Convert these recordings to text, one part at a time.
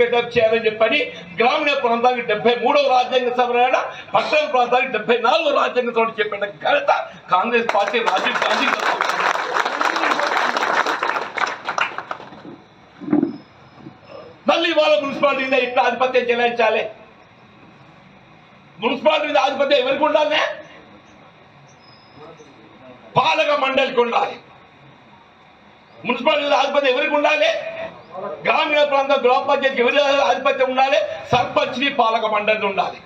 కేటాయింపు చేయాలని చెప్పని గ్రామీణ ప్రాంతానికి 73వ రాజ్యాంగ సవరణ, పట్టణ ప్రాంతానికి 74వ రాజ్యాంగ సవరణ చెప్పిన ఘనత కాంగ్రెస్ పార్టీ రాజీవ్ గాంధీ. మళ్ళీ వాళ్ళ మున్సిపాలిటీ మీద ఇట్లా ఆధిపత్యం చెలాయించాలి. మున్సిపాలిటీ మీద ఆధిపత్యం ఎవరికి ఉండాలి? పాలక మండలికి ఉండాలి. మున్సిపాలిటీ మీద ఆధిపత్యం ఎవరికి ఉండాలి? గ్రామీణ ప్రాంతం గ్రామ పంచాయతీకి ఎవరి ఆధిపత్యం ఉండాలి? సర్పంచ్ని పాలక మండలి ఉండాలి.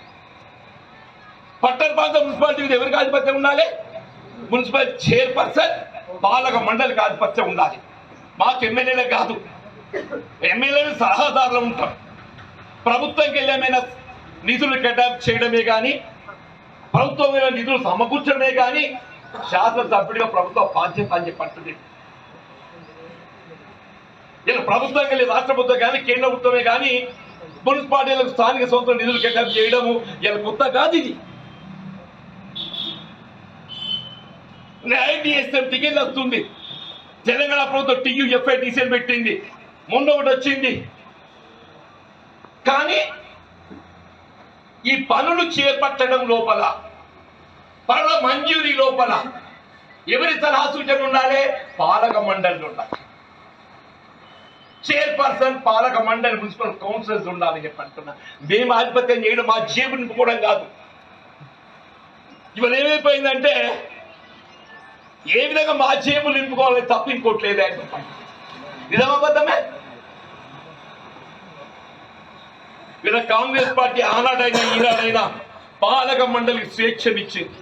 పట్టణ ప్రాంతం మున్సిపాలిటీ మీద ఎవరికి ఆధిపత్యం ఉండాలి? మున్సిపల్ చైర్పర్సన్ పాలక మండలికి ఆధిపత్యం ఉండాలి. మాకు ఎమ్మెల్యేలే కాదు, ఎమ్మెల్యేలు సలహాదారులు ఉంటాం. ప్రభుత్వంకి ఏమైనా నిధులు కేటాయింపు చేయడమే కానీ, ప్రభుత్వం నిధులు సమకూర్చడమే కానీ శాసనసభ్యుడిగా ప్రభుత్వ బాధ్యత అని చెప్పంటుంది. ఇలా ప్రభుత్వం కానీ, రాష్ట్ర ప్రభుత్వం కానీ, కేంద్ర ప్రభుత్వమే కానీ మున్సిపాలిటీలకు స్థానిక సంస్థల నిధులు కేటాయింపు చేయడము ఇలా కొత్త కాదు. ఇది ఐటీఎస్ఎం టికెట్లు వస్తుంది. తెలంగాణ ప్రభుత్వం TUFITCL పెట్టింది, మొన్న ఒకటి వచ్చింది. కానీ ఈ పనులు చేపట్టడం లోపల, పనుల మంజూరీ లోపల ఎవరి సలహా సూచన ఉండాలి? పాలక మండలి ఉండాలి. చైర్పర్సన్ పాలక మండలి, మున్సిపల్ కౌన్సిలర్స్ ఉండాలని చెప్పి అంటున్నా. మేము ఆధిపత్యం చేయడం మా జేబు నింపుకోవడం కాదు. ఇవాళ ఏమైపోయిందంటే ఏ విధంగా మా జేబులు నింపుకోవాలని తప్ప ఇంకోట్లేదే అని చెప్పండి. నిజమబద్ధమే. ఇలా కాంగ్రెస్ పార్టీ ఆనాడైనా ఈనాడైనా పాలక మండలికి స్వేచ్ఛనిచ్చింది.